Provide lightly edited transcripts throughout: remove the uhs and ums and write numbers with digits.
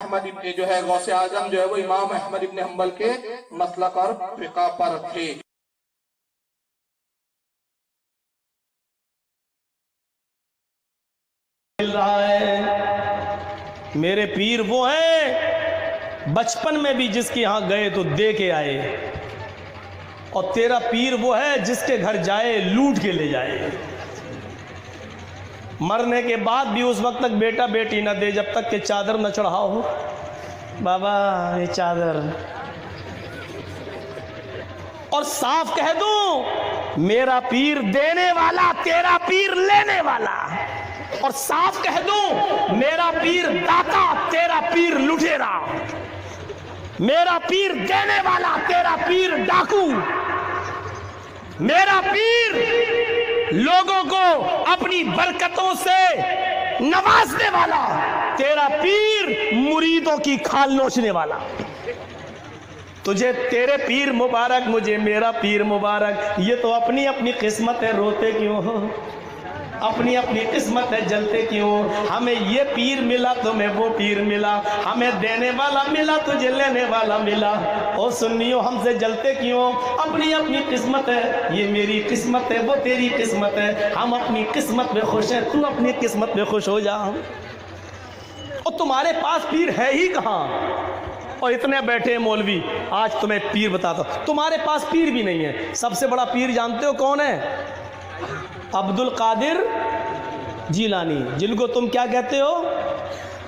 احمد جو ہے غوث اعظم جو ہے وہ امام احمد ابن حنبل کے مسلک اور فقہ پر تھے۔ مل رہا ہے میرے پیر وہ ہیں بچپن میں بھی جس کے ہاں گئے تو دے کے آئے، اور تیرا پیر وہ ہے جس کے گھر جائے لوٹ کے لے جائے، مرنے کے بعد بھی اس وقت تک بیٹا بیٹی نہ دے جب تک کہ چادر نہ چڑھاؤ ہو۔ بابا یہ چادر، اور صاف کہہ دوں میرا پیر دینے والا تیرا پیر لینے والا، اور صاف کہہ دوں میرا پیر داتا تیرا پیر لٹیرا، میرا پیر دینے والا تیرا پیر ڈاکو، میرا پیر لوگوں کو اپنی برکتوں سے نوازنے والا، تیرا پیر مریدوں کی کھال نوچنے والا۔ تجھے تیرے پیر مبارک، مجھے میرا پیر مبارک، یہ تو اپنی اپنی قسمت ہے، روتے کیوں ہو؟ اپنی اپنی قسمت ہے، جلتے کیوں؟ ہمیں یہ پیر ملا تمہیں وہ پیر ملا، ہمیں دینے والا ملا تجھے لینے والا ملا، او سنیو ہم سے جلتے کیوں؟ اپنی اپنی قسمت ہے، یہ میری قسمت ہے وہ تیری قسمت ہے، ہم اپنی قسمت میں خوش ہیں، تو اپنی قسمت میں خوش ہو جا۔ اور تمہارے پاس پیر ہے ہی کہاں؟ اور اتنے بیٹھے مولوی، آج تمہیں پیر بتاتا ہوں، تمہارے پاس پیر بھی نہیں ہے۔ سب سے بڑا پیر جانتے ہو کون ہے؟ عبد القادر جیلانی، جن کو تم کیا کہتے ہو؟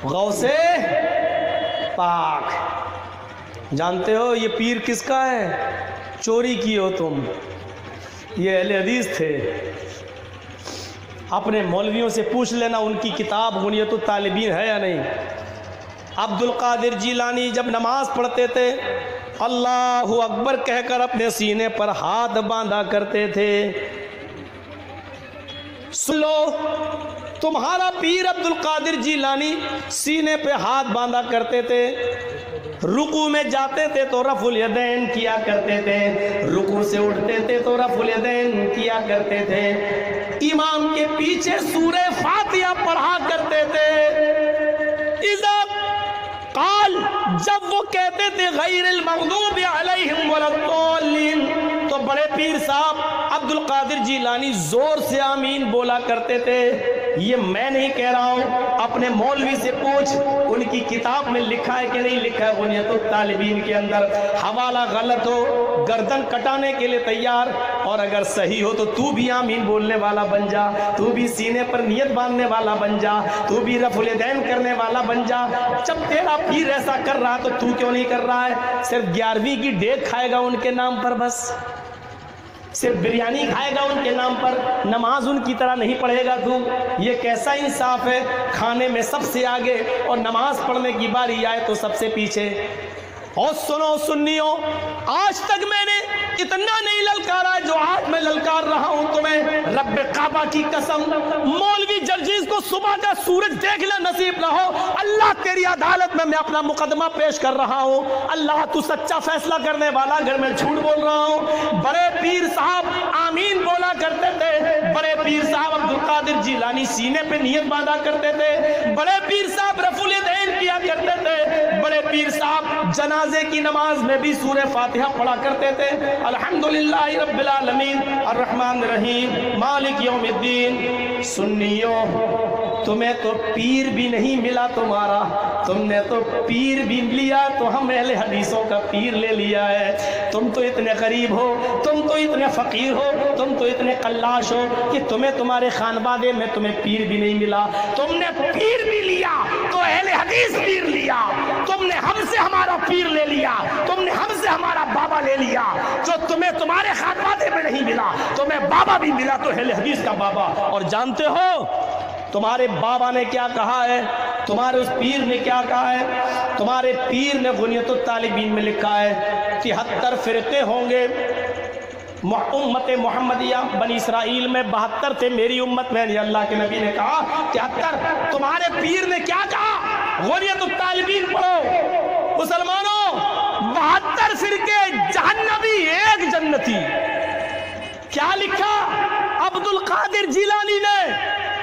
غوث پاک۔ جانتے ہو یہ پیر کس کا ہے؟ چوری کی ہو تم، یہ اہل حدیث تھے۔ اپنے مولویوں سے پوچھ لینا ان کی کتاب غنیۃ الطالبین ہے یا نہیں۔ عبد القادر جیلانی جب نماز پڑھتے تھے اللہ اکبر کہہ کر اپنے سینے پر ہاتھ باندھا کرتے تھے۔ سن لو، تمہارا پیر عبد القادر جیلانی سینے پہ ہاتھ باندھا کرتے تھے، رکوع میں جاتے تھے تو رفع الیدین کیا کرتے تھے، رکوع سے اٹھتے تھے تو رفع الیدین کیا کرتے تھے، امام کے پیچھے سورہ فاتحہ پڑھا کرتے تھے۔ اذا قال، جب وہ کہتے تھے غیر المغضوب علیہم ولا الضالین، تو بڑے پیر صاحب عبد القادر جیلانی زور سے آمین بولا کرتے تھے۔ یہ میں نہیں کہہ رہا ہوں، اپنے مولوی سے پوچھ، ان کی کتاب میں لکھا ہے کہ نہیں لکھا ہے غنیۃ الطالبین کے اندر۔ حوالہ غلط ہو گردن کٹانے کے لیے تیار، اور اگر صحیح ہو تو تو بھی آمین بولنے والا بن جا، تو بھی سینے پر نیت باندھنے والا بن جا، تو بھی رفع الیدین کرنے والا بن جا۔ جب تیرا پیر ایسا کر رہا تو تو کیوں نہیں کر رہا ہے؟ صرف 11ویں کی ڈیک کھائے گا ان کے نام پر، بس صرف بریانی کھائے گا ان کے نام پر، نماز ان کی طرح نہیں پڑھے گا تو؟ یہ کیسا انصاف ہے؟ کھانے میں سب سے آگے اور نماز پڑھنے کی باری آئے تو سب سے پیچھے۔ اور سنو سنیو، آج تک میں نے اتنا نہیں للکارا جو آج میں للکار رہا ہوں تمہیں، رب کعبہ کی قسم، مولوی جرجیز کو صبح کا سورج دیکھنا نصیب نہ ہو، اللہ تیری عدالت میں اپنا مقدمہ پیش کر رہا ہوں، اللہ تو سچا فیصلہ کرنے والا، اگر میں جھوٹ بول رہا ہوں۔ بڑے پیر صاحب آمین بولا کرتے تھے، بڑے پیر صاحب عبد القادر جیلانی سینے پہ نیت باندھا کرتے تھے، بڑے پیر صاحب رفع الیدین کیا کرتے تھے، بڑے پیر صاحب جنازے کی نماز میں بھی سورہ فاتحہ پڑھا کرتے تھے، الحمدللہ رب العالمین الرحمن الرحیم مالک یوم الدین۔ سنیو، تمہیں تو پیر بھی نہیں ملا تمہارا، تم نے تو پیر بھی لیا تو ہم اہل حدیثوں کا پیر لے لیا ہے۔ تم تو اتنے غریب ہو، تم تو اتنے فقیر ہو، تم تو اتنے قلاش ہو کہ تمہیں تمہارے خانوادے میں تمہیں پیر بھی نہیں ملا۔ تم نے پیر بھی لیا تو اہل حدیث پیر لیا، تم نے ہم سے ہمارا پیر لے لیا، تم نے ہم سے ہمارا بابا لے لیا، جو تمہیں تمہارے خانوادے میں نہیں ملا، تمہیں بابا بھی ملا تو اہل حدیث کا بابا۔ اور جانتے ہو تمہارے بابا نے کیا کہا ہے؟ تمہارے اس پیر نے کیا کہا ہے؟ تمہارے پیر نے غنیۃ الطالبین میں لکھا ہے 73 فرقے ہوں گے، امت محمدیہ بنی اسرائیل میں 72 تھے، میری امت میں اللہ کے نبی نے کہا 73۔ تمہارے پیر نے کیا کہا؟ غنیۃ الطالبین پڑھو مسلمانوں، 72 فرقے جہنمی، ایک جنتی۔ کیا لکھا عبد القادر جیلانی نے؟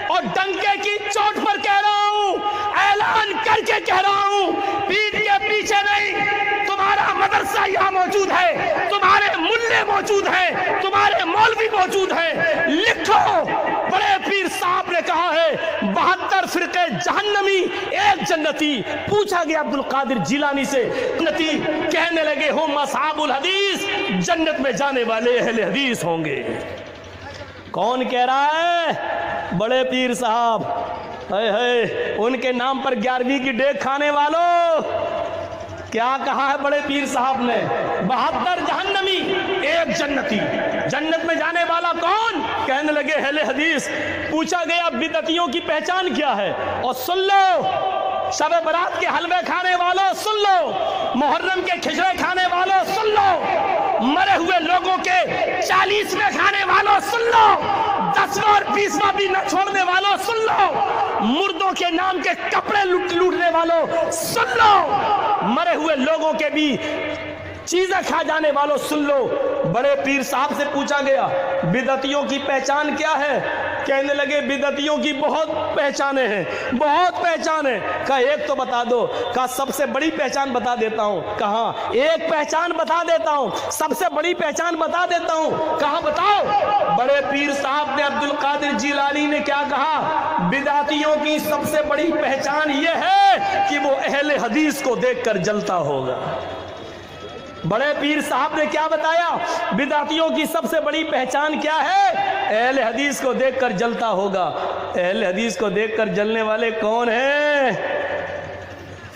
اور ڈنکے کی چوٹ پر کہہ رہا ہوں، اعلان کر کے کہہ رہا ہوں، پیٹھ کے پیچھے نہیں، تمہارا مدرسہ یہاں موجود ہے، تمہارے ملے موجود ہیں، تمہارے مولوی موجود ہیں، لکھو۔ بڑے پیر صاحب نے کہا ہے 72 فرقے جہنمی، ایک جنتی۔ پوچھا گیا عبد القادر جیلانی سے، جنتی کہنے لگے ہم اصحاب الحدیث، جنت میں جانے والے اہل حدیث ہوں گے۔ کون کہہ رہا ہے؟ بڑے پیر صاحب۔ ان کے نام پر 11ویں کی ڈیک کھانے والوں، کیا کہا ہے بڑے پیر صاحب نے؟ 72 جہنمی، ایک جنتی۔ جنت میں جانے والا کون؟ کہنے لگے اہل حدیث۔ پوچھا گیا بدعتیوں کی پہچان کیا ہے؟ اور سن لو، شب برات کے حلوے کھانے والوں سن لو، محرم کے کھچڑے کھانے والوں سن لو، مرے ہوئے لوگوں کے 40ویں کھانے والوں سن لو، 10واں اور 20واں بھی نہ چھوڑنے والوں سن لو، مردوں کے نام کے کپڑے لوٹنے والوں سن لو، مرے ہوئے لوگوں کے بھی چیزیں کھا جانے والوں سن لو۔ بڑے پیر صاحب سے پوچھا گیا بدعتیوں کی پہچان کیا ہے؟ کہنے لگے بدعتیوں کی بہت پہچانیں ہیں، بہت پہچانیں۔ کہا ایک تو بتا دو۔ کہا سب سے بڑی پہچان بتا دیتا ہوں۔ کہا ایک پہچان بتا دیتا ہوں، سب سے بڑی پہچان بتا دیتا ہوں۔ کہا بتاؤ۔ بڑے پیر صاحب نے عبد القادر جیلانی نے کیا کہا؟ بدعتیوں کی سب سے بڑی پہچان یہ ہے کہ وہ اہل حدیث کو دیکھ کر جلتا ہوگا۔ بڑے پیر صاحب نے کیا بتایا؟ بدعتیوں کی سب سے بڑی پہچان کیا ہے؟ اہل حدیث کو دیکھ کر جلتا ہوگا۔ اہل حدیث کو دیکھ کر جلنے والے کون ہیں؟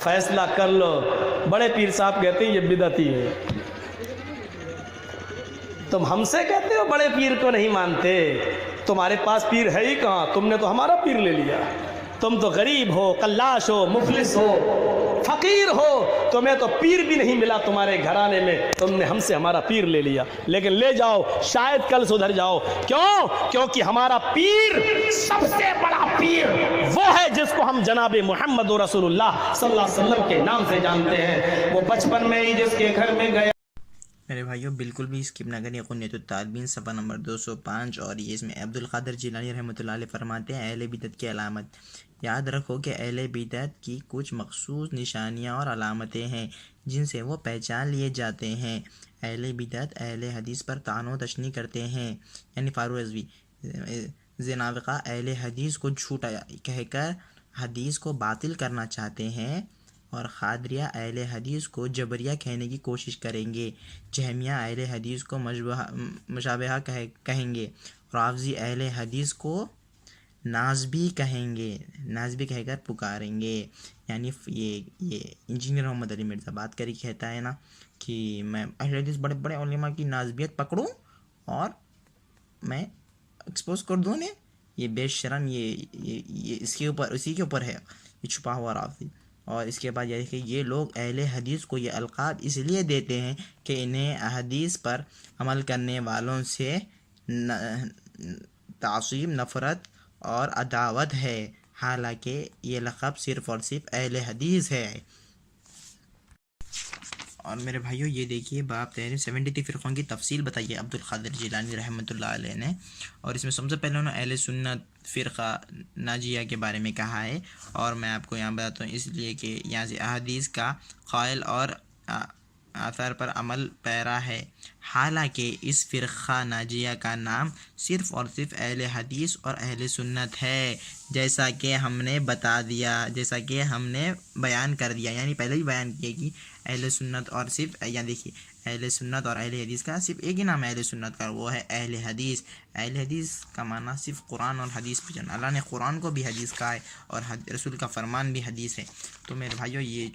فیصلہ کر لو۔ بڑے پیر صاحب کہتے ہیں یہ بدعتی ہے۔ تم ہم سے کہتے ہو بڑے پیر کو نہیں مانتے، تمہارے پاس پیر ہے ہی کہاں؟ تم نے تو ہمارا پیر لے لیا۔ تم تو غریب ہو، قلاش ہو، مفلس ہو، فقیر ہو، تمہیں تو پیر بھی نہیں ملا تمہارے گھرانے میں، تم نے ہم سے ہمارا پیر لے لیا۔ لیکن لے جاؤ، شاید کل سدھر جاؤ۔ کیوں؟ کیونکہ ہمارا پیر، سب سے بڑا پیر وہ ہے جس کو ہم جناب محمد رسول اللہ صلی اللہ علیہ وسلم کے نام سے جانتے ہیں۔ وہ بچپن میں ہی جس کے گھر میں گیا۔ میرے بھائیوں بالکل بھی اسکپ نہ کریں، قنیۃ الطالبین صفحہ نمبر 205، اور یہ اس میں عبد القادر جیلانی رحمۃ اللہ علیہ فرماتے ہیں اہل بدعت کی علامت۔ یاد رکھو کہ اہل بدعت کی کچھ مخصوص نشانیاں اور علامتیں ہیں جن سے وہ پہچان لیے جاتے ہیں۔ اہل بدعت اہل حدیث پر طعن و تشنیع کرتے ہیں، یعنی فاروق رضوی۔ زنادقہ اہل حدیث کو جھوٹا کہہ کر حدیث کو باطل کرنا چاہتے ہیں، اور قادریہ اہل حدیث کو جبریہ کہنے کی کوشش کریں گے۔ جہمیہ اہل حدیث کو مشابہہ کہیں گے۔ رافضی اہل حدیث کو نازبی کہیں گے، نازبی کہہ کر پکاریں گے۔ یعنی یہ انجینئر محمد علی مرزا بات کری کہتا ہے نا کہ میں اہل حدیث بڑے بڑے علماء کی نازبیت پکڑوں اور میں ایکسپوز کر دوں انہیں، یہ بے شرم، یہ اس کے اوپر، اسی کے اوپر ہے یہ چھپا ہوا رافضی۔ اور اس کے بعد یہ کہ یہ لوگ اہل حدیث کو یہ القاب اس لیے دیتے ہیں کہ انہیں احادیث پر عمل کرنے والوں سے تعصب، نفرت اور عداوت ہے، حالانکہ یہ لقب صرف اور صرف اہل حدیث ہے۔ اور میرے بھائیوں یہ دیکھیے باب 73 فرقوں کی تفصیل بتائیے عبد القادر جیلانی رحمۃ اللہ علیہ نے، اور اس میں سب سے پہلے انہوں نے اہل سنت فرقہ ناجیہ کے بارے میں کہا ہے، اور میں آپ کو یہاں بتاتا ہوں اس لیے کہ یہاں سے احادیث کا قائل اور آثار پر عمل پیرا ہے، حالانکہ اس فرقہ ناجیہ کا نام صرف اور صرف اہل حدیث اور اہل سنت ہے، جیسا کہ ہم نے بتا دیا، جیسا کہ ہم نے بیان کر دیا، یعنی پہلے بھی بیان کیا کہ اہل سنت اور صرف، یہاں دیکھیے اہل سنت اور اہل حدیث کا صرف ایک ہی نام ہے اہل سنت کا، وہ ہے اہل حدیث۔ اہل حدیث کا معنی صرف قرآن اور حدیث پہ جانا، اللہ نے قرآن کو بھی حدیث کہا ہے اور رسول کا فرمان بھی حدیث ہے۔ تو میرے بھائیوں یہ